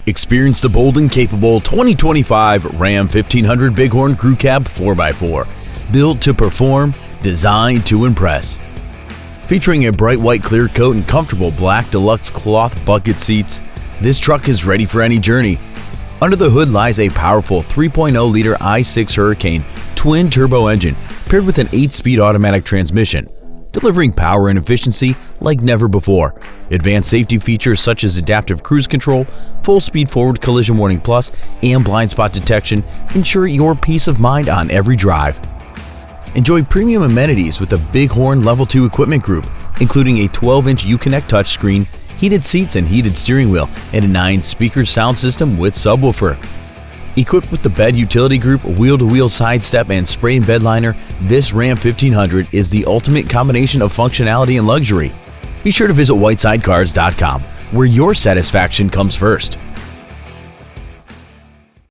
Experience the bold and capable 2025 Ram 1500 Bighorn Crew Cab 4x4. Built to perform, designed to impress. Featuring a bright white clear coat and comfortable black deluxe cloth bucket seats, this truck is ready for any journey. Under the hood lies a powerful 3.0-liter i6 Hurricane twin-turbo engine paired with an 8-speed automatic transmission, delivering power and efficiency like never before. Advanced safety features such as adaptive cruise control, full-speed forward collision warning plus, and blind spot detection ensure your peace of mind on every drive. Enjoy premium amenities with the Bighorn Level 2 equipment group, including a 12-inch Uconnect touchscreen, heated seats and heated steering wheel, and a 9-speaker sound system with subwoofer. Equipped with the bed utility group, wheel-to-wheel side step, and spray and bed liner, this Ram 1500 is the ultimate combination of functionality and luxury. Be sure to visit whitesidecars.com, where your satisfaction comes first.